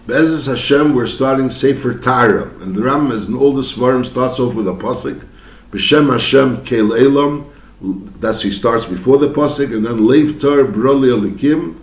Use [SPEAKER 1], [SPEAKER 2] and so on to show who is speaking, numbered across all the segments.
[SPEAKER 1] Be'ezus Hashem, we're starting Sefer Tara, and the Rambam, as in all the Svarim, starts off with a pasuk. B'Shem Hashem Kel Elam. That's he starts before the pasuk, and then Leiv Tar Broli Alikim.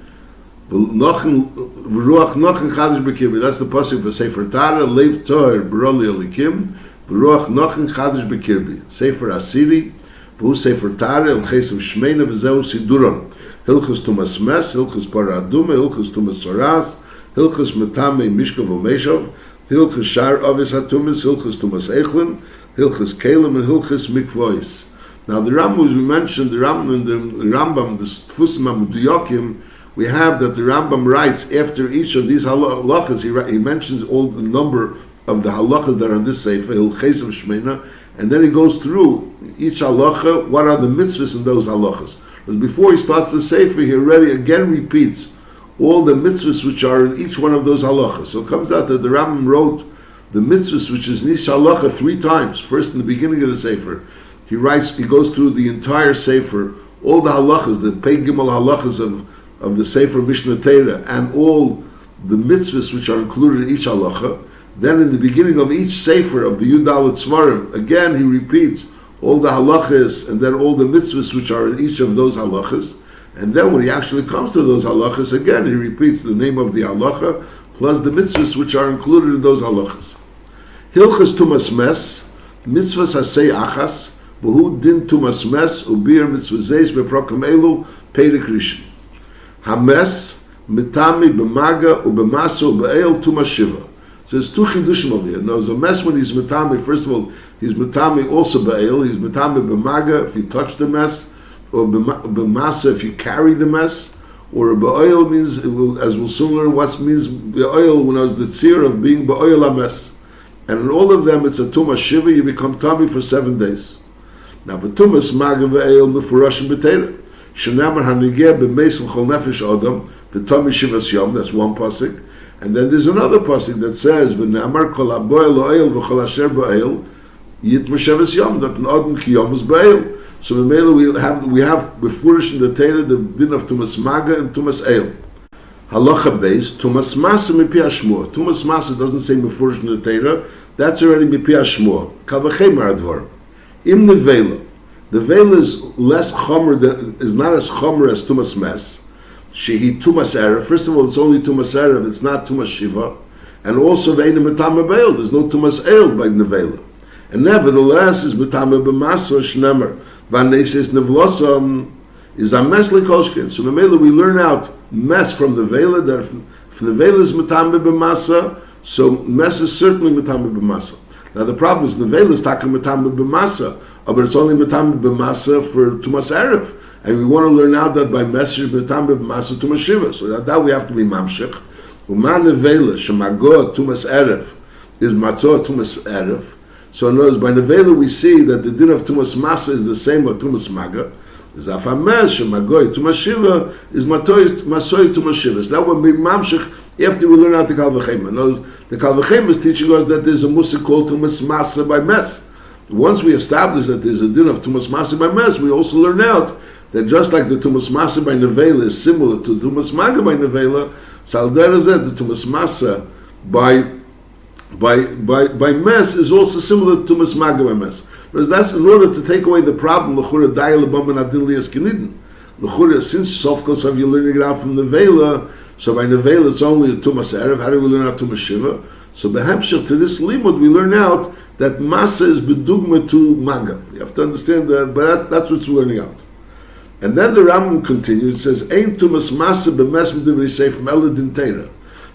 [SPEAKER 1] V'Ruach Nochen Chadash B'Kirbi. That's the pasuk for Sefer Tara. Leiv Tar Broli Alikim. V'Ruach Nochen Chadash B'Kirbi. Sefer Asiri. V'Hu Sefer Tara. El Chesav Shmeina V'Zeu Siduram. Hilchus Tumas Meis. Hilchus Paraduma. Hilchus Tumas Soraz. Hilchus Metame Mishkav Umeshav, Hilchus Shar Avis Hatumis, Hilchus Tumas Eichlin, Hilchus Kalim, and Hilchus Mikvois. Now the Rambam, as we mentioned, the Rambam, the Tfusim HaMudiyakim, we have that the Rambam writes after each of these halachas, he mentions all the number of the halachas that are in this sefer, Hilchos of Shmeina, and then he goes through each halacha, what are the mitzvahs in those halachas. Because before he starts the sefer, he already again repeats all the mitzvahs which are in each one of those halachas. So it comes out that the Rambam wrote the mitzvahs which is in each halacha 3 times. First in the beginning of the sefer, he goes through the entire sefer, all the halachas, the Pei Gimel halachas of the sefer Mishnah Torah, and all the mitzvahs which are included in each halacha. Then in the beginning of each sefer of the Yudalit Svarim, again he repeats all the halachas and then all the mitzvahs which are in each of those halachas. And then when he actually comes to those halachas, again he repeats the name of the halacha plus the mitzvahs which are included in those halachas. Hilchas Tumas Meis, mitzvahs hasei achas, v'hu din Tumas Meis, ubir mitzvahs beprokem elu, peirik rishon. Hames, mitami b'maga, ub'masa, ub'eil, Tumas Shiva. So there's 2 chidushim over here. Now, there's a mes when he's mitami, first of all, he's mitami also b'eil, he's mitami b'maga, if you touch the mes, or b'masa if you carry the mess, or b'oil means, as we'll soon learn, what means b'oil when I was the tzir of being b'oil ha-mes. And in all of them, it's a Tumas Shiva, you become tummy for 7 days. Now, b'tumas maga v'eil mefurashim b'teira. Shenamar hanigeh b'meis l'chol nefesh adam, v'tummy shivas yom, that's one pasuk. And then there's another pasuk that says, v'namar kol ha'boil o'eil v'chol asher b'oil, yitma shivas yom, that an adam ki yom is b'oil. So in Mela we have befurish in the Torah the din of Tumas Maga and Tumas Eil. Halacha base Tumas Masa mipi Hashmua. Tumas Masa doesn't say befurish in the Torah. That's already mipi Hashmua. Kavachem aradvar. Im nevela. The veil is less chomer is not as chomer as Tumas Meis. Shehi Tumas Erev. First of all, it's only Tumas Erev. It's not Tumas Shiva. And also ve'ena metame beil. There's no Tumas Eil by nevela. And nevertheless, is metame b'masa shnemer. Vanesis nevlosam is a mes lekoshkin. So Mamela we learn out mes from the vela, that if the vela is metame b'masa, so mes is certainly metame b'masa. Now the problem is the vela is talking metame b'masa, but it's only metame b'masa for Tumas Erev, and we want to learn out that by mes is metame b'masa Tumas Shiva. So that we have to be mamshich. Uman nevela shemago Tumas Erev is matzoh Tumas Erev. So in other words, by Nevela we see that the din of Tumas Masa is the same of Tumas Maga. Is Afamesh, Shemagoy, Tumas Shiva, is Masoy Tumas Shiva. So that would be Mamshech after we learn out the Kal V'Cheima. In other words, the Kal V'Cheima is teaching us that there's a Musa called Tumas Masa by Mes. Once we establish that there's a din of Tumas Masa by Mes, we also learn out that just like the Tumas Masa by Nevela is similar to Tumas Maga by Nevela, Saldera said the Tumas Masa by mes is also similar to Tumas Maga by mes. Because that's in order to take away the problem, l'chura daya l'bam and adin liyas kinidin. L'chura, since of course have you learning it out from the Nevela, so by Nevela it's only a Tumas Erev, how do we learn out Tumas Shiva? So behemshach to this limud we learn out that masa is bedugma to Maga. You have to understand that, but that's what we're learning out. And then the Rambam continues, it says, Ein Tumas Masa b'mes m'divrei seif m'eladin teira.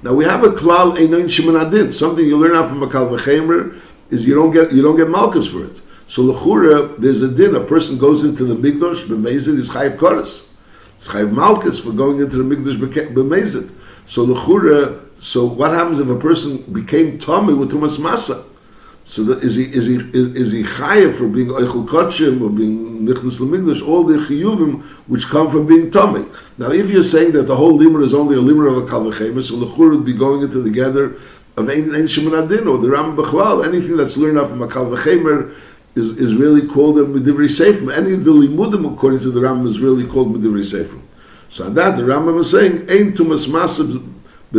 [SPEAKER 1] Now we have a klal einoin shimonadin. Something you learn out from a Kal V'Chemer is you don't get malchus for it. So l'chura there's a din. A person goes into the migdosh b'meizid is chayiv koros. It's chayiv malchus for going into the migdosh b'meizid. So l'chura. So what happens if a person became tummy with Tumas Masa? So that is he chayiv for being oichel kodshim or being nichnas l'migdosh, all the chiyuvim which come from being tummy. Now, if you're saying that the whole limud is only a limud of a Kal V'Chemer, so the chur would be going into the gather of ein shemonadin or the Ram Bechlal. Anything that's learned out from a Kal V'Chemer is really called a medivrei seifim. Any of the limudim according to the Ram is really called medivrei seifim. So on that the Rambam is saying ein Tumas Masa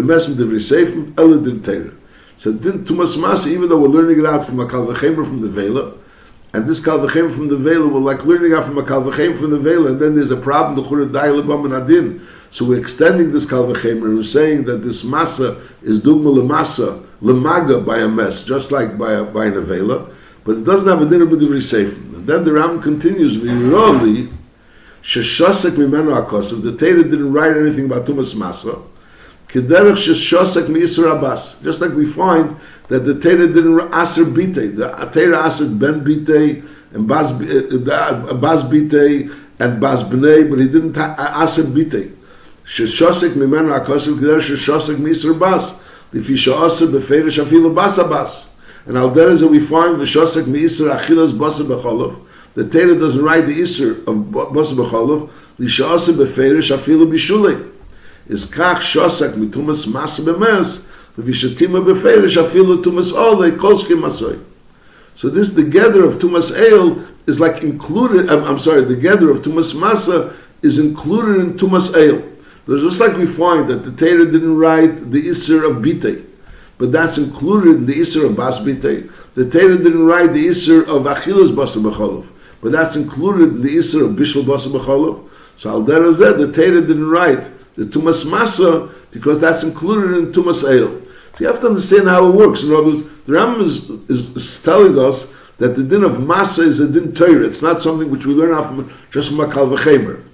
[SPEAKER 1] b'mes m'divrei seifim ele din Torah. So din Tumas Meis, even though we're learning it out from a Kal V'chemer from the Vela, and this Kal V'chemer from the Vela, we're like learning out from a Kal V'chemer from the Vela, and then there's a problem, the Chura Dai Lebam and Adin. So we're extending this Kal V'chemer, and we're saying that this Masa is Dugma L'masa, L'maga by a mess, just like by a Vela, but it doesn't have a din of B'divrei Seifim. And then the Ram continues, V'yiroli, Sheshosek Mimenu HaKosav, the Torah didn't write anything about Tumas Masa, Kederech Sheshosek Mi'isur Abbas, just like we find that the Torah didn't aser bitei. The Torah asered ben bitei and bas bitei and bas bnei, but he didn't aser bitei. Sheshosek mimenu hakosav k'der sheshosek misur bas. If he aser beferish afilu bas abas. And al derez we find the shosek misur achilas basa b'cholav. The Torah doesn't write the isur of basa b'cholav. The aser beferish afilu b'shulei. Is kach shosek mitumas masa b'mes. So this, the gather of Tumas Ale is like included, the gather of Tumas Masa is included in Tumas Ale. Just like we find that the Torah didn't write the Isser of Bitei, but that's included in the Isser of Bas Bitei. The Torah didn't write the Isser of Achilas Basa B'cholov, but that's included in the Isser of Bishul Basa B'cholov. So Al Derazeh, the Torah didn't write the Tumas Masa because that's included in Tumas Ale. So you have to understand how it works. In other words, the Rambam is telling us that the din of Masa is a din Torah. It's not something which we learn out from just from a Kal V'chemer.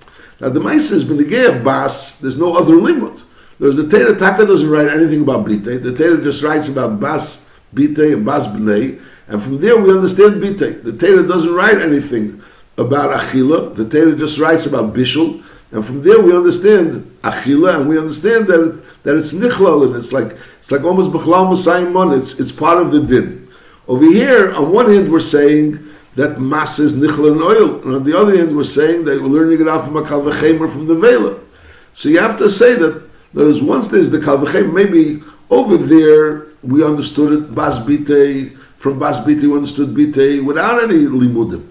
[SPEAKER 1] Now the Meis is B'negei Bas, there's no other limit. There's the Torah Taka doesn't write anything about Bitei. The Torah just writes about Bas Bitei and Bas B'nei, and from there we understand Bitei. The Torah doesn't write anything about Achila. The Torah just writes about Bishul, and from there we understand Achila, and we understand that it's Nichlal, and it's like almost B'chlal Masayim Mon, it's part of the din. Over here, on one hand we're saying that Masa is Nichlal and oil, and on the other hand we're saying that we're learning it out from a Kal V'chemer from the Vela. So you have to say that once there's the Kal V'chemer, maybe over there we understood it, Bas Bitei, from Bas Bitei we understood Bitei without any limudim.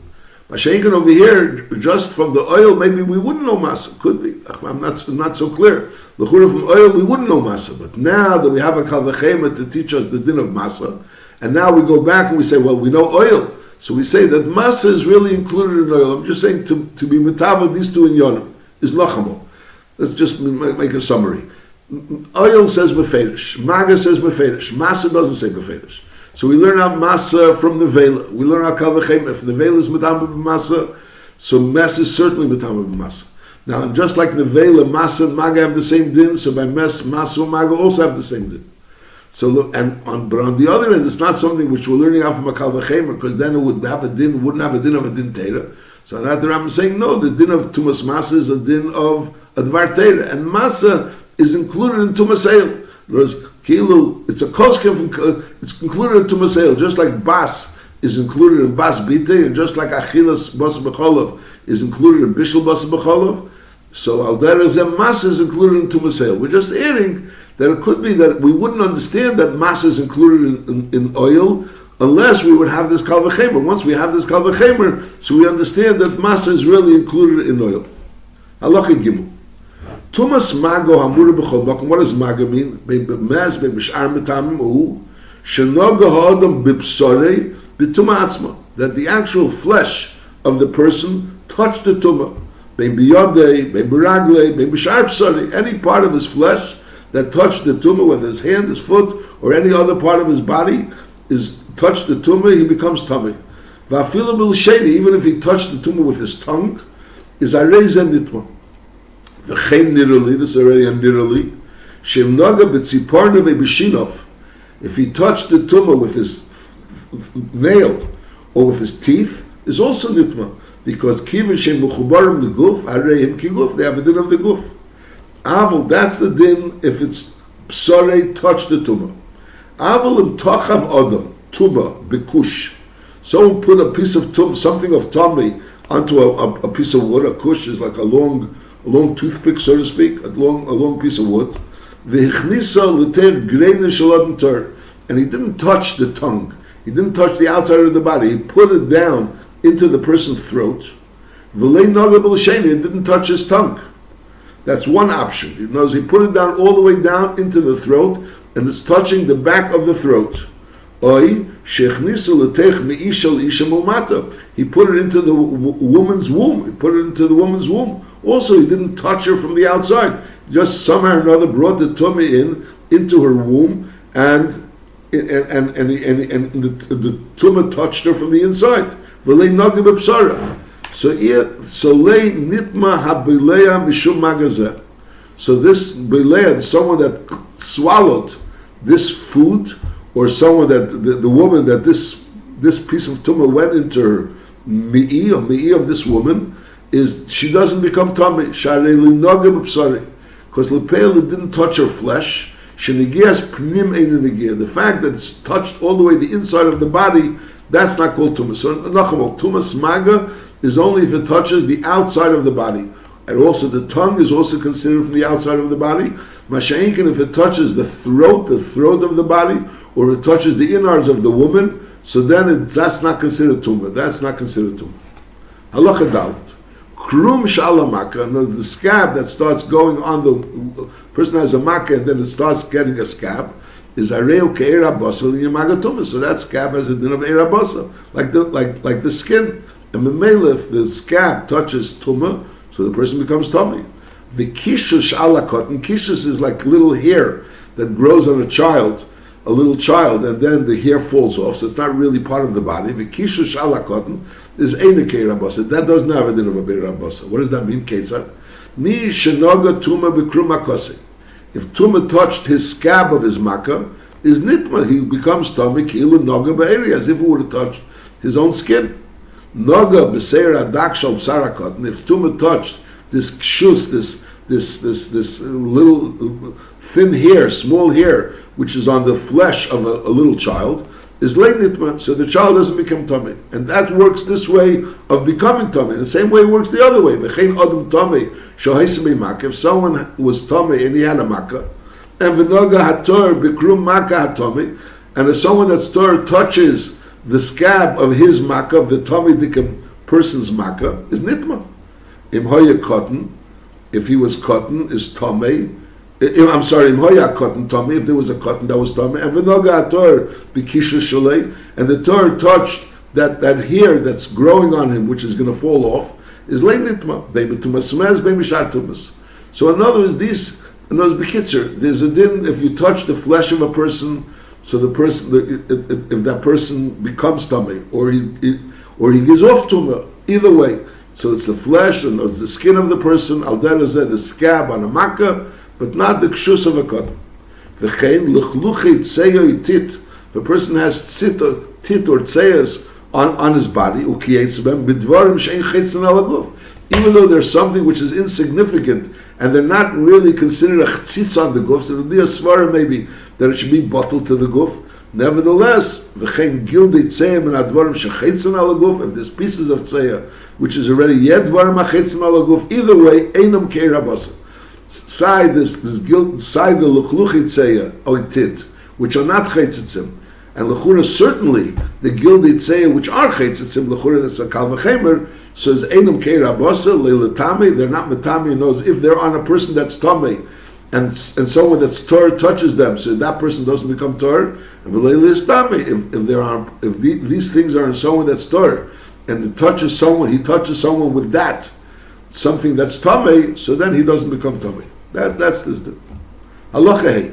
[SPEAKER 1] Mashenkin over here, just from the oil, maybe we wouldn't know Masa. Could be. I'm not so clear. The Chura from oil, we wouldn't know Masa. But now that we have a Kal V'chemer to teach us the din of Masa, and now we go back and we say, well, we know oil. So we say that Masa is really included in oil. I'm just saying to be mitava these two in Yonim is Lachamo. Let's just make a summary. Oil says Beferish. Maga says Beferish. Masa doesn't say Beferish. So we learn out Masa from the Vela. We learn out Kal V'chemer. If the Vela is Matama b'Masa, so Mes is certainly Matama b'Masa. Now, just like the Vela, Masa and Maga have the same din, so by Mes, Masa and Maga also have the same din. So look, but on the other end, it's not something which we're learning out from a Kal V'chemer, because then it would have a din, wouldn't have a din of a din Torah. So now the Rambam is saying, no, the din of Tumas Masa is a din of a Dvar Torah, and Masa is included in Tumas Ale. Whereas Kilu, it's a koshkem, it's included in Tumas Ale, just like Bas is included in Bas Bitei, and just like Achilas Basa B'cholov is included in Bishul Basa B'cholov, so Al Derazeh Masa is included in Tumas Ale. We're just adding that it could be that we wouldn't understand that Masa is included in oil unless we would have this Kal V'chemer. Once we have this Kal V'chemer, so we understand that Masa is really included in oil. Halacha Gimel. Tumas Mago Hamura B'chol Makom. What does Maga mean? Be'b'mez, be'b'sh'ar metamim u'hu shenoga ha'adam b'bsorei b'tuma atzma. That the actual flesh of the person touched the tumah. Be'b'yodei, be'b'raglei, be'b'sh'ar b'sorei. Any part of his flesh that touched the tumah, whether his hand, his foot, or any other part of his body, is touched the tumah, he becomes tummy. Va'afilu b'l'sheni, even if he touched the tumah with his tongue, is arei zen nitma. V'chein nirali, this is already a nirali. Shem naga b'tziparna ve'b'shinov. If he touched the tumah with his nail or with his teeth, is also nitma, because kivin shem mechubarim l'guf, areim kiguf, they have a din of the guf. Aval, that's the din if it's psarei touched the tumah. Aval im tochav adam, tumah, bekush. Someone put a piece of tumah, something of tummy, onto a piece of wood. A kush is like a long toothpick, so to speak, a long piece of wood. And he didn't touch the tongue. He didn't touch the outside of the body. He put it down into the person's throat. He didn't touch his tongue. That's one option. He knows he put it down all the way down into the throat, and it's touching the back of the throat. He put it into the woman's womb. He put it into the woman's womb. Also, he didn't touch her from the outside. Just somehow or another brought the tummy into her womb, and the tumor touched her from the inside. So lei nitma habileya mishum magazeh. So this bileya, someone that swallowed this food, or someone that the woman that this piece of tumor went into her mi'i of this woman, is she doesn't become tummy. Sharei linogim b'psari, because lepeil didn't touch her flesh. Shenigias pnim ein negia. The fact that it's touched all the way the inside of the body, that's not called tumas. So nachamol tumas maga is only if it touches the outside of the body, and also the tongue is also considered from the outside of the body. Masha'inkin, if it touches the throat of the body, or it touches the innards of the woman, so then that's not considered tumah. That's not considered tumah. Halacha dalet. Krum shalamaka, the scab that starts going on the person has a makkah and then it starts getting a scab, is areu ke'era basa l'yamaga tumah. So that scab has a din of era basa, like the skin. And memela, if the scab touches tumah, so the person becomes tummy. The kishush ala cotton, kishush is like little hair that grows on a little child, and then the hair falls off, so it's not really part of the body. The kishush ala cotton is einekei rabasa. That doesn't have a din of a beir rabasa. What does that mean, Ketzad? Mi shenoga tuma b'krum makose. If tuma touched his scab of his makkah, is nitma, he becomes tummy kilu noga ba'eri, as if he would have touched his own skin. Noga b'seir adak shal b'sara cotton. If tuma touched this kshus, this little thin hair, small hair, which is on the flesh of a little child, is late nitma, so the child doesn't become tummy. And that works this way of becoming tummy. The same way it works the other way. V'chein adam tummy, shohaisim makkah. If someone was tummy and he had a makkah, and v'noga hator b'krum makkah hatommy, and if someone that's tor touches the scab of his makkah, of the tummy person's makkah, is nitma. Im hoya cotton, if he was cotton, is tummy. I'm sorry, im hoya cotton tummy, if there was a cotton that was tummy, and v'noga hator b'kisha shalei, and the tor touched that hair that's growing on him, which is going to fall off, is lei nitma. Baby tumas meis, baby shar tumas. So in other words, there's a din if you touch the flesh of a person, so the person, if that person becomes tummy, or he gives off tumah, either way. So it's the flesh and it's the skin of the person, al derezeh, the scab on a makkah, but not the kshus of a cotton. V'chein luchluchei tzeyo itit. If a person has tit or tzeyas on his body, ukiyetz b'dvarim she'en chetzin al haguf. Even though there's something which is insignificant, and they're not really considered a chtzitz on the guf, so it would be a svara maybe that it should be bottled to the guf. Nevertheless, v'chein gildei tzeyim and advarim shechetzin al haguf, if there's pieces of tzeya which is already yet dvarim achetzin al haguf, either way, einam kei rabasa. Side the luchluchit tzeya oitit, which are not chetzitzim, and lechura certainly the gildei tzeya which are chetzitzim, lechura that's a kal v'chemer. So it's einam kei rabasa leilatami. They're not matami. Knows if they're on a person that's tummy, and someone that's tor touches them, so that person doesn't become tor. And leilatami. If these things are in someone that's tor, and he touches someone with that something that's tummy, so then he doesn't become tummy. That's this. Halacha hey.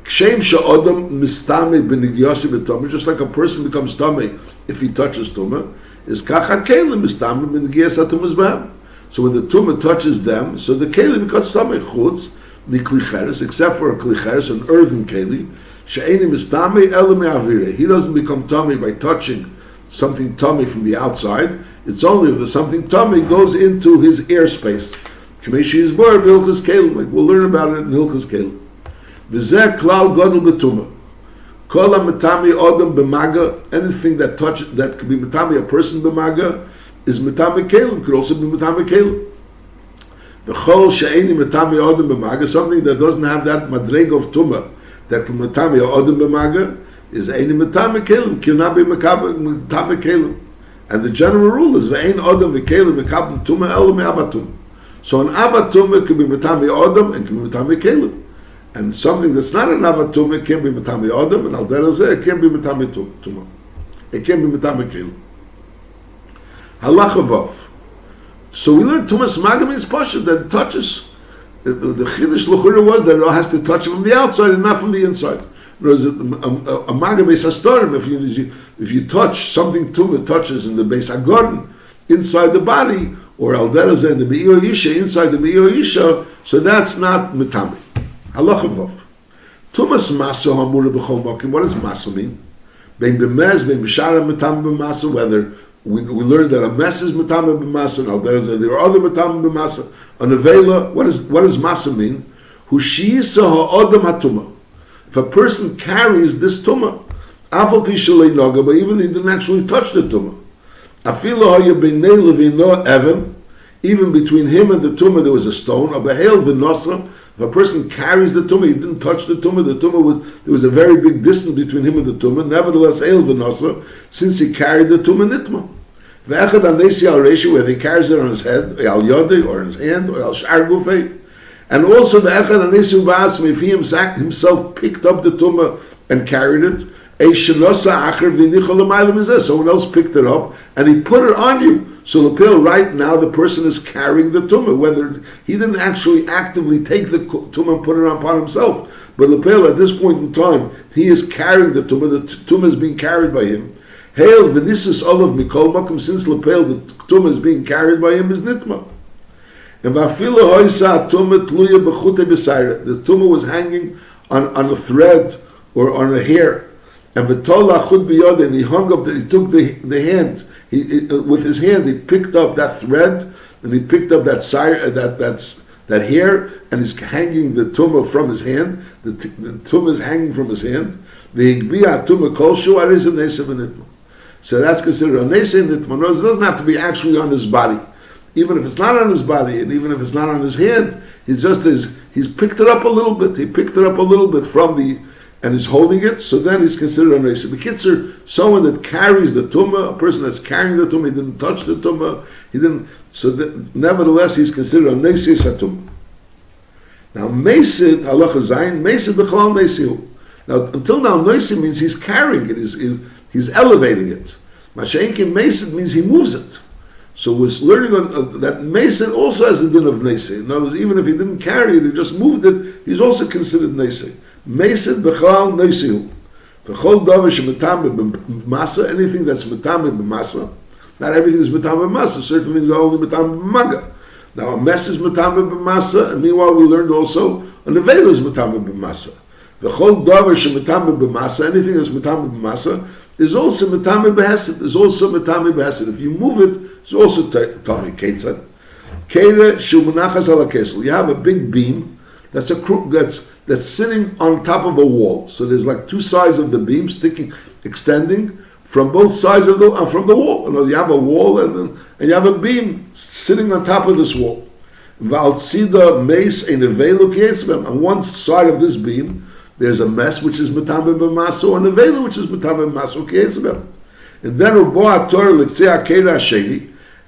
[SPEAKER 1] Kshem she'odam mistami b'nigyosi b'tumah. Just like a person becomes tummy if he touches tumah. Is kacha kelim mistami b'nigiyas hatumas b'hem. So when the tumah touches them, so the kelim becomes tummy chutz miklicheres, except for a klicheres, an earthen kelim. She'eni mistami elu me'avire. He doesn't become tummy by touching something tummy from the outside. It's only if the something tummy goes into his airspace. Kameshi is bar b'ilchus kelim. We'll learn about it in Hilchus Kelim. V'zeh klal gadol b'tumah. Kol ha-metami odom b'maga, anything that could be metami a person b'maga, is metami kelim, could also be metami kelim. V'chol she'eni metami odom b'maga, something that doesn't have that madrega of tumah, that can metami odom b'maga, is eini metami kelim, cannot be metami kelim. And the general rule is v'ein odom v'kelim v'kabim tumah elu me'avatum. So an avatuma can be metame odom and can be metame kelim. And something that's not an avatuma can be metame odom, and al derazeh it can be metame tuma. It can be metame kelim. Halacha vav. So we learned Tumas Maga means pasha, that it touches. The chiddush l'chura was that it has to touch from the outside and not from the inside. Whereas a Maga beis hastorim, if you touch something tumah touches in the beis hagorin inside the body, or al derazeh in the me'io isha inside the me'io isha, so that's not metame. Halacha vav. Tumas masa hamura b'chol makim. What does masa mean? Bein b'mez, bein b'shara metame b'masa. Whether we learned that a mess is metame b'masa, and there are other metame b'masa. A nevela. What does masa mean? Hushiyisa ha'odam hatuma. If a person carries this tumah, afal pi shalei noga, but even he didn't actually touch the tumah. Afilo haya b'nei levino even. Even between him and the tumah there was a stone. Abahel v'nosa. If a person carries the tumah, he didn't touch the tumah there was a very big distance between him and the tumah. Nevertheless, el v'nosa, since he carried the tumah nitma. V'echad anesi al reishi, whether he carries it on his head, al yodei, or in his hand, or al shar gufei. And also the echad anesi ba'atzmi, if he himself picked up the tumah and carried it, someone else picked it up and he put it on you. So Lepil, right now the person is carrying the tumah, whether he didn't actually actively take the tumah and put it upon himself. But Lepil, at this point in time, he is carrying the tumah is being carried by him. Hail v'nisus olav mikol makom, since Lepil, the tumah is being carried by him, is nitma. And v'afilu hoisa tumah tluya b'chutei b'sayra. The tumah was hanging on a thread or on a hair. And v'tola chud biyod, and he hung up, he took the hand, with his hand he picked up that thread, and he picked up that hair, and he's hanging the tumah from his hand. The tumah is hanging from his hand. The higbiyah tumah kolshu arizim nesev nitma. So that's considered a nesev nitma. No, it doesn't have to be actually on his body. Even if it's not on his body, and even if it's not on his hand, he's picked it up a little bit. He picked it up a little bit from and he's holding it, so then he's considered a nesev. The kitzur, someone that carries the tumah, a person that's carrying the tumah, he didn't touch the tumah, nevertheless he's considered a nesev satumah. Now mesid, halacha zayin, mesid b'chalal nesihu. Now until now nesev means he's carrying it, he's elevating it. Masha'enkin mesid means he moves it. So we're learning that mesid also has a din of nesev. In other words, even if he didn't carry it, he just moved it, he's also considered nesev. Mesid b'chal neisihu. V'chol davar shemetame b'masa, anything that's metame b'masa. Not everything is metame b'masa. Certain things are only metame b'maga. Now a mess is metame b'masa, and meanwhile we learned also a nevela is metame b'masa. V'chol davar shemetame b'masa, anything that's metame b'masa is also metame b'hesed. Is also metame b'hesed. If you move it, it's also tami ketzad. Keira shumanachas ala kesel. You have a big beam that's sitting on top of a wall. So there's like two sides of the beam extending from both sides of from the wall. You have a wall and you have a beam sitting on top of this wall. Tumas Meis on one side of this beam, there's a mess which is metame b'masa, or nevela which is metame b'masa. And then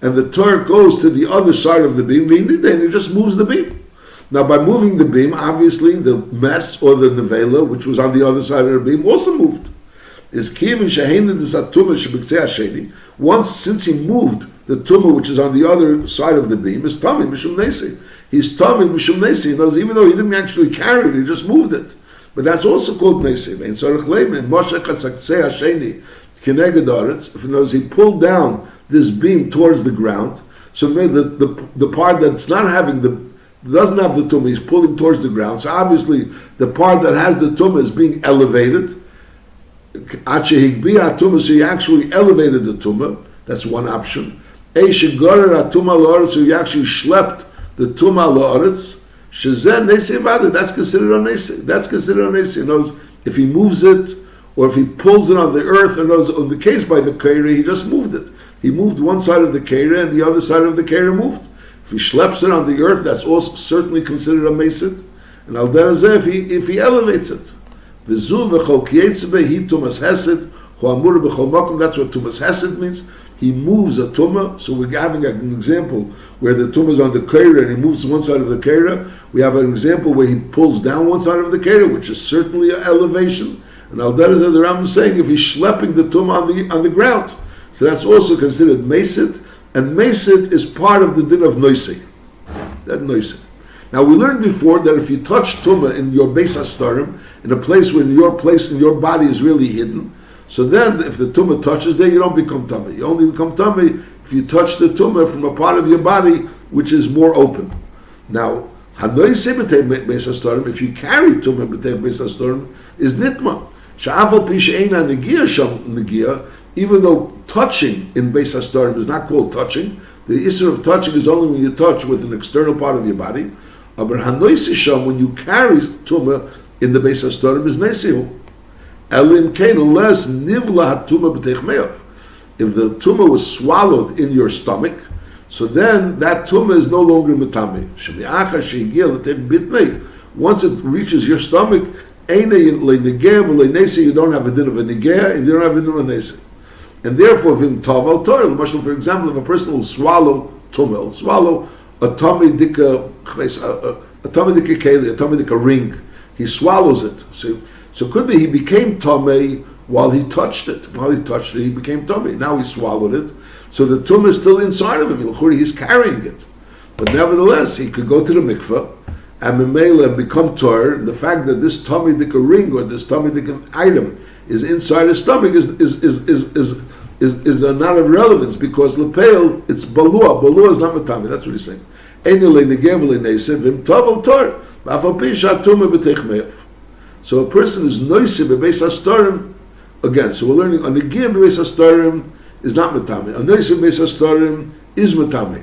[SPEAKER 1] and the Torah goes to the other side of the beam, and it just moves the beam. Now, by moving the beam, obviously the mess or the nevela, which was on the other side of the beam, also moved. Once, since he moved the tumah, which is on the other side of the beam, is tami mishum nesi. He's tami mishum nesi. He knows, even though he didn't actually carry it, he just moved it. But that's also called nesi. If he knows, he pulled down this beam towards the ground. So maybe the part that's not having doesn't have the tumah, he's pulling towards the ground. So obviously the part that has the tumah is being elevated. So he actually elevated the tumah. That's one option. So he actually schlepped the tumah la'aretz. That's considered a nesi. That's considered a nesi. He knows if he moves it or if he pulls it on the earth, or knows on the case by the keira, he just moved it. He moved one side of the keira and the other side of the keira moved. If he schleps it on the earth, that's also certainly considered a mesid. And al derazeh, if he elevates it. V'zu v'chol kiyetzebe hi tumas hesed, hu amur b'chol makom, that's what tumas hesed means. he moves a tumah. So we're having an example where the tumah is on the keira and he moves one side of the keira. We have an example where he pulls down one side of the keira, which is certainly an elevation. And al derech the Rambam is saying if he's schlepping the tumah on the ground, so that's also considered mesit, and mesit is part of the din of noisei. That noisei. Now we learned before that if you touch tumah in your beis hastarim, in a place where your place in your body is really hidden, so then if the tumah touches there, you don't become tummy. You only become tummy if you touch the tumah from a part of your body which is more open. Now, hanoisei b'tei beis hastarim, if you carry tumah b'tei beis hastarim, is nitma. Sha'afal pi she'eina negia sham negia, even though touching in beis hastarim is not called touching, the issur of touching is only when you touch with an external part of your body. Aber hanoisei sham, when you carry tumah in the beis hastarim, is nesihu. Elim kain, unless nivla hatuma b'teich me'av. If the tumah was swallowed in your stomach, so then that tumah is no longer metame. Shemi'achar she'higia l'teich bitnei. Once it reaches your stomach, eine le'negeh v'le'nesi, you don't have a din of a negeh, and you don't have a din of a nesi. And therefore, v'im tov al torah, for example, if a person will swallow tumah, will swallow a tummy dika keli, a tummy dika ring, he swallows it. So could be he became tummy while he touched it. While he touched it, he became tummy. Now he swallowed it. So the tumah is still inside of him. He's carrying it. But nevertheless, he could go to the mikveh and memela become tor. The fact that this tummy dika ring or this tummy dika item is inside his stomach is not of relevance, because lepeil it's balua. Balua is not matami. That's what he's saying. So a person is noisib bebeis hastarim. Again, so we're learning a negiyah bebeis hastarim is not matami. A noisib bebeis hastarim is matami.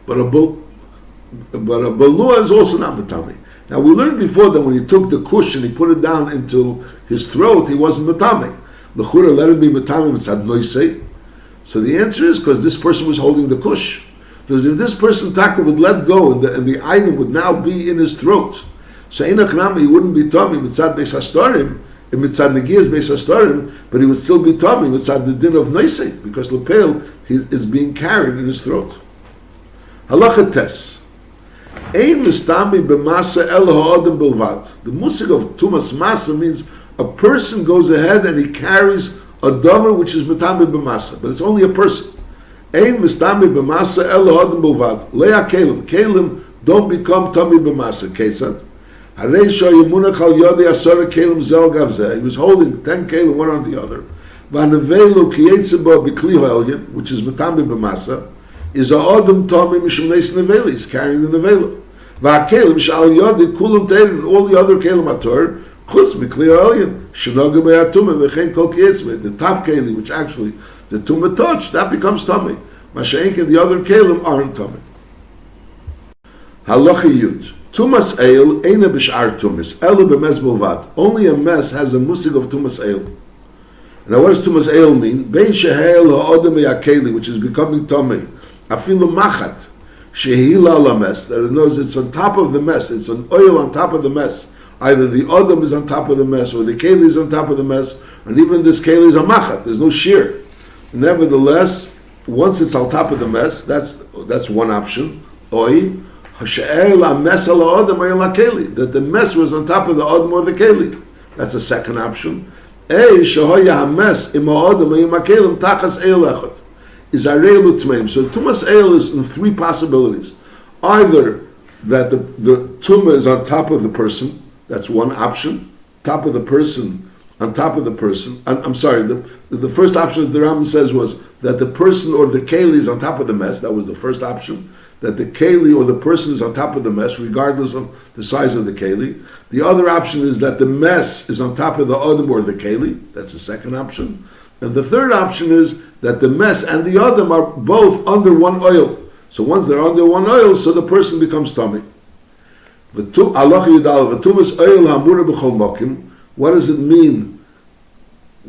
[SPEAKER 1] But a balua is also not matami. Now we learned before that when he took the kush and he put it down into his throat, he wasn't matami. The chura let him be matami mitzad noisei. So the answer is because this person was holding the kush. Because if this person taka would let go and the item would now be in his throat, so Einach Rami, he wouldn't be tummy mitzad beis hastarim, mitzad negiyas beis hastarim, but he would still be tummy mitzad the din of noisei, because lepel is being carried in his throat. Halacha tes. Ein mistami b'masa el ha'adam bilvad. The musig of Tumas Masa means a person goes ahead and he carries a davar which is mitami b'masa, but it's only a person. Ein mistami b'masa el ha'adam bilvad. Le'a kelim. Kelim don't become tummy b'masa. Kesad. He was holding 10 kelim one on the other. Which is matami b'masa, is a adam tami mishum neis nevela. He's carrying the nevela. Va'kelim shal yodi kulam tein, all the other kelim ator chutz mikli ha'elyon shenoga be'atumah v'chein kol kiyetzme. The top kelim, which actually the tumah touched, that becomes tummy. Masha'enk and the other kelim aren't tummy. Halacha yud. Tumas eil eina b'shar tumas ela b'mes bilvad. Only a mess has a musig of tumas eil. Now, what does tumas eil mean? Bein sheheil ha'odem yakeli, which is becoming tummy. Afilu machat shehila la mess. That it knows it's on top of the mess. It's an oil on top of the mess. Either the odem is on top of the mess, or the keli is on top of the mess, and even this keli is a machat. There's no shear. Nevertheless, once it's on top of the mess, that's one option. Oi. That the mess was on top of the odom or the keli. That's a second option. So tumas eil is in three possibilities. Either that the tumah is on top of the person, that's one option, top of the person, on top of the person. I'm sorry, the first option that the Rambam says was that the person or the keli is on top of the mess. That was the first option. That the keli or the person is on top of the mess, regardless of the size of the keli. The other option is that the mess is on top of the odom or the keli. That's the second option. And the third option is that the mess and the odom are both under one oil. So once they're under one oil, so the person becomes tummy. What does it mean?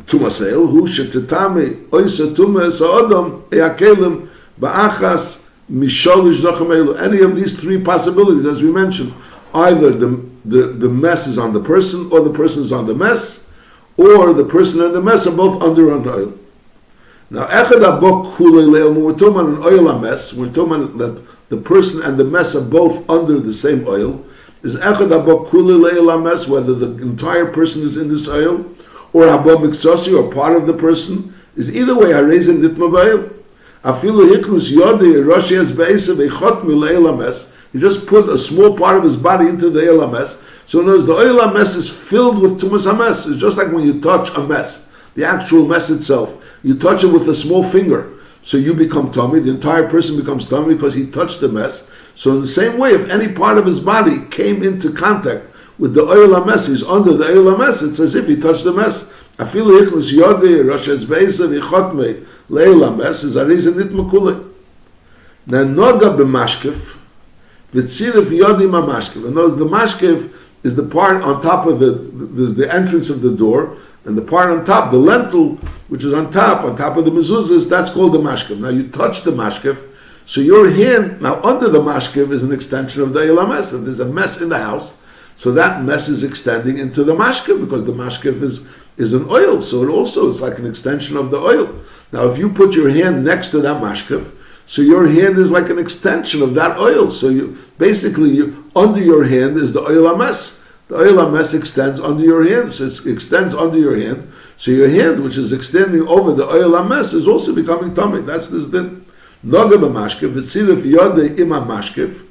[SPEAKER 1] Tumas eil, hu shetetame oisa tumas odom eakelim ba'achas. Any of these three possibilities, as we mentioned, either the mess is on the person, or the person is on the mess, or the person and the mess are both under an oil. Now, echad abok kulei leil, when we're talking about an oil ames, we're talking about that the person and the mess are both under the same oil, is echad abok kulei leil ames, whether the entire person is in this oil, or habo miksosi, or part of the person, is either way, harezin nitma b'oil. Afilu hiknus yodei roshi es be'esav echot mileil ames, he just put a small part of his body into the oil ames, so in other words, the oil ames is filled with tumas ames. It's just like when you touch a mess, the actual mess itself. You touch it with a small finger, so you become tummy. The entire person becomes tummy because he touched the mess. So in the same way, if any part of his body came into contact with the oil ames, he's under the oil ames, it's as if he touched the mess. Afilu hichlus yodei roshetz be'esav yichotmei le'oil ames is arizah nitma kulei. Now noga b'mashkef v'tzirif yodei ma'mashkef. In other words, the mashkef is the part on top of the entrance of the door, and the part on top, the lentil, which is on top of the mezuzahs, that's called the mashkev. Now you touch the mashkev, so your hand, now under the mashkev is an extension of the elames, and there's a mess in the house, so that mess is extending into the mashkev, because the mashkev is an oil, so it also is like an extension of the oil. Now if you put your hand next to that mashkev, so your hand is like an extension of that oil, so under your hand is the oil ames. The oil ames extends under your hand, so it extends under your hand. So your hand, which is extending over the oil ames, is also becoming tummy. That's this din. Noga b'mashkev, v'tzirif yodei ima mashkev,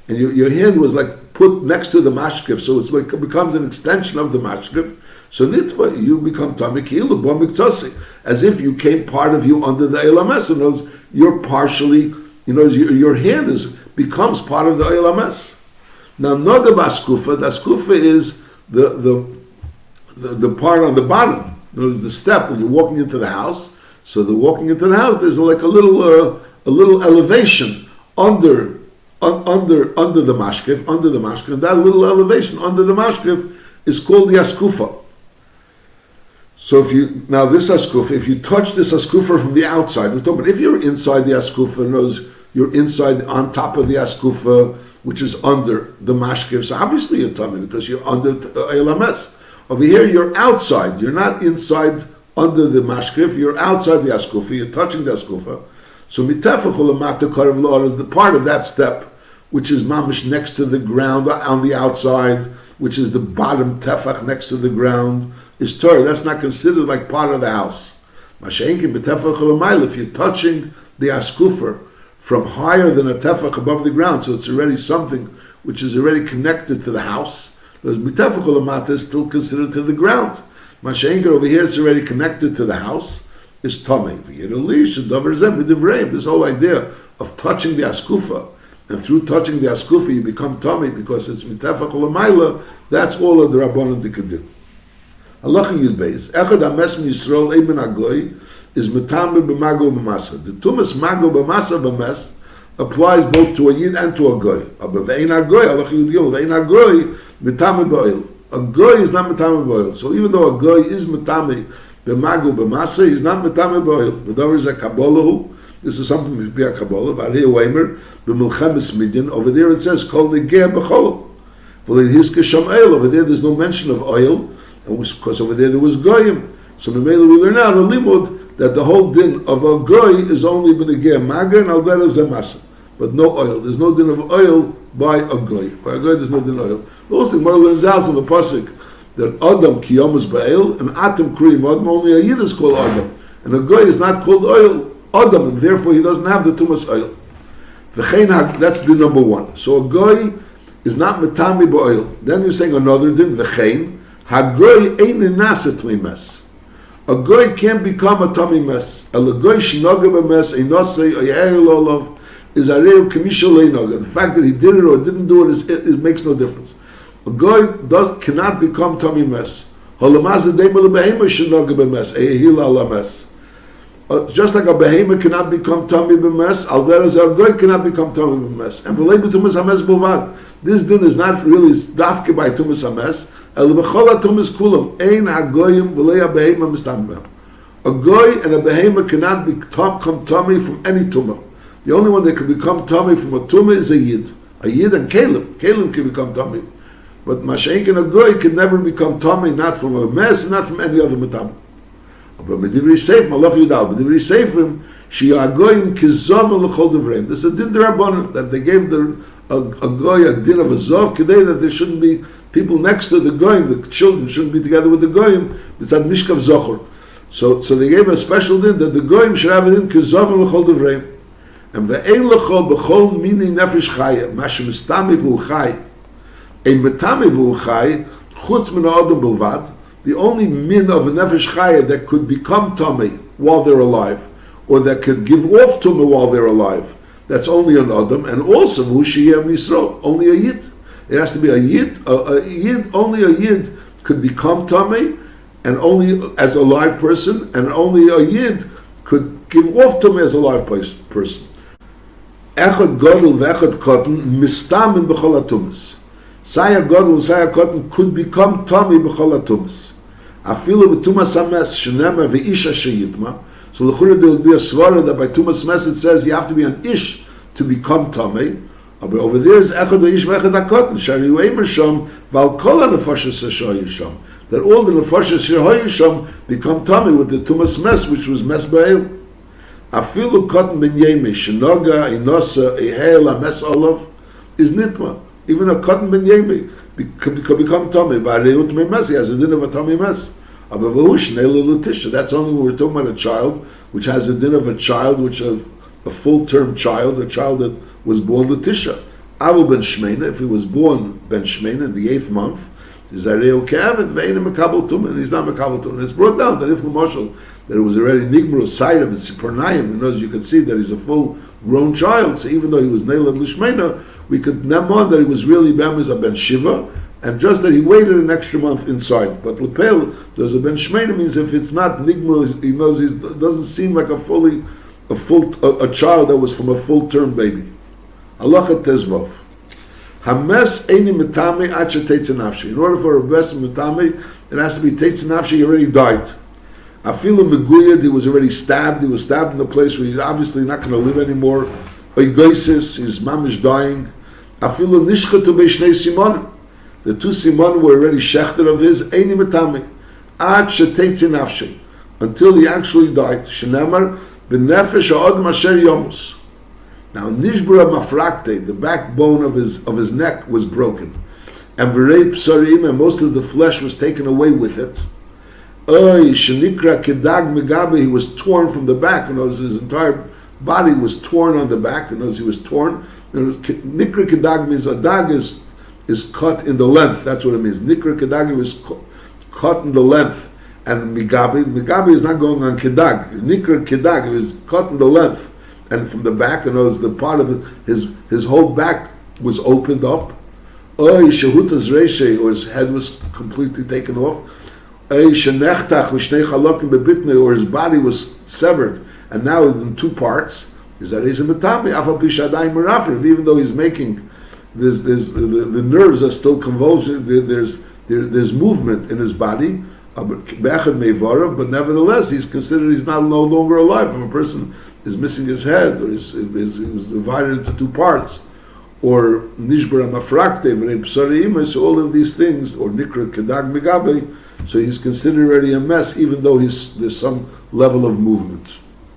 [SPEAKER 1] and your hand was like put next to the mashkev, so it becomes an extension of the mashkev. So nitva, you become tummy ki'ilu bo miktzasi, as if you came part of you under the oil ames. In other words, you're partially, your hand becomes part of the oil ames. Now, noga b'askufa, the askufa is the part on the bottom. In other words, the step when you're walking into the house. So the walking into the house, there's like a little elevation under the mashkev, and that little elevation under the mashkev is called the askufa. So this askufa, if you touch this askufa from the outside, we're talking about if you're inside the askufa, in other words, you're inside on top of the askufa, which is under the mashkev, so obviously you're tummy because you're under oil ames. Over here, you're outside. You're not inside under the mashkev. You're outside the askufa. You're touching the askufa. So mitefachol amata karav la'or is the part of that step, which is mamish next to the ground on the outside, which is the bottom tefach next to the ground, is Torah. That's not considered like part of the house. Masha'enkin mitefachol amayla, if you're touching the askufa from higher than a tefach above the ground, so it's already something which is already connected to the house. But mitefachol amata is still considered to the ground. Masha'enkin over here, it's already connected to the house, is tamei. This whole idea of touching the askufa, and through touching the askufa you become tamei because it's mitefachol amayla. That's all of the rabbanon dikadim. Halacha Yud Beis. Echad hames miyisrael eben agoy is metame b'mago b'masa. The tumas mago b'masa b'mes applies both to a yid and to a goy. But ve'ein agoy, halacha Yud Gimel, ve'ein agoy metame b'oil. A goy is not metame b'oil. So even though a goy is metame b'mago b'masa, he's not metame b'oil. The davar is a kabbalahu. This is something to be a kabbalah. V'arei weimer b'milchemes midyan. Over there it says kol negeh b'chol. V'lein hiske sham oil. Over there there's no mention of oil, because over there was goyim. So the Mela we learn out a limud that the whole din of a goy is only b'negeh maga and al dera zemasa, but no oil. There's no din of oil by a goy. By a goy there's no din of oil. The whole thing, Mara learns out from the pasuk that Adam kiyomus ba'el and Atam kriyim Adam, only a yid is called Adam, and a goy is not called oil Adam, and therefore he doesn't have the tumas oil. That's din number one. So a goy is not metami ba'oil. Then you're saying another din, v'chein hagoy ein nasa tmimes. A goy can't become a tummy mess. A goy shinoga b'mes einosei oyel olav is a real commission leinoga. The fact that he did it or didn't do it, it makes no difference. A goy cannot become tummy mess. Just like a behemoth cannot become tummy b'mes, al deras a goy cannot become tummy b'mes. And v'lei b'tumas hames b'vad. This din is not really dafke by tumas hames. A goy and a behemoth cannot become tummy from any tumah. The only one that can become tummy from a tumah is a yid. A yid and kalim. Kalim can become tummy. But masha'enk and a goy can never become tummy, not from a mess, not from any other matam. But B'divrei Seif, Malach Yudal, B'divrei Seifrim, She'agoyim Kizov L'chol Devreim. This is a din d'Rabbanan, that they gave a goy a din of a zov, kedei that there shouldn't be people next to the goyim, the children shouldn't be together with the goyim. It's at Mishkav Zochor. So they gave a special din that the goyim should have a din Kizov L'chol Devreim. And ve'ein l'chol b'chol mini nefesh chaya, ma shemistami v'hu chay, ein metami v'hu chay, chutz min ha'odom bilvad, the only min of a nefesh chaya that could become tummy while they're alive, or that could give off tumah while they're alive, that's only an adam, and also v'hu sheyeh misro, only a yid. It has to be a yid, only a yid could become tummy, and only as a live person, and only a yid could give off tumah as a live person. Echad Godel v'echad Kotten mistamen b'chol hatumas. Saya Godel and Saya Kotten could become tummy b'chol hatumas. Afilu b'tumas hames shenema v'isha sheyitma. So l'chura there will be a svara that by Tumas Meis it says you have to be an ish to become tummy. But over there is echad v'ish v'echad hakotten. Shari u'emer sham v'al kol ha'nefashas shehoyu sham. That all the nefashas shehoyu sham become tummy with the Tumas Meis, which was Mes Ba'el. Afilu cotton ben yemi shenoga inosa ehel ames olav is nitma. Even a cotton ben yemi could become tummy by reut mes. He has a din of a tummy mes. That's only when we're talking about a child which has a din of a child, which is a full-term child, a child that was born Latisha. Abu ben Shmeina, if he was born ben Shmeina in the 8th month, is areu ke'avet ve'enim mekabel tumah, and he's not mekabel tumah. It's brought down that if l'moshel that it was already nigmar side of his pornayim, and as you can see that he's a full-grown child. So even though he was neilad l'shmeina, we could nemon that he was really be'emiz a ben shiva, and just that he waited an extra month inside. But lepel, there's a ben shmeina means if it's not nigmar, he knows it doesn't seem like a child that was from a full-term baby. Halacha tezvov. Hames eini metame ad sheteitze nafshi. In order for a best metame, it has to be teitze nafshi. He already died. Afilu meguyed, he was already stabbed. He was stabbed in a place where he's obviously not going to live anymore. Oigoisis, his mamish dying. Afilu nishchatu beishnei simon. The 2 simon were already shechted of his. Eini metame ad sheteitze nafshi, until he actually died. Shenemar b'nefesh ha'odem asher yomus. Now nishbura mafrakte, the backbone of his neck was broken, and v'rei psarim, and most of the flesh was taken away with it. Oy shenikra kedag megabe, he was torn from the back, and his entire body was torn on the back, and he was torn. Nikra kedag means a dag is cut in the length. That's what it means. Nikra kedag was cut in the length, and megabe is not going on kedag. Nikra kedag is cut in the length. And from the back, and was the part of it, his whole back was opened up. Oy shehutas reishe, or his head was completely taken off. Oy shenechtach l'shnei chalokim bebitnei, or his body was severed, and now it's in 2 parts. Is that he's a metame? Afal pi shadayim merafriv, even though he's making, the nerves are still convulsion. There's movement in his body. But nevertheless, he's considered he's no longer alive. If a person is missing his head, or is divided into 2 parts, or nishbara mafrakte, v'rei psarim, so all of these things, or nikra kedag megabe, so he's considered already a mess, even though there's some level of movement.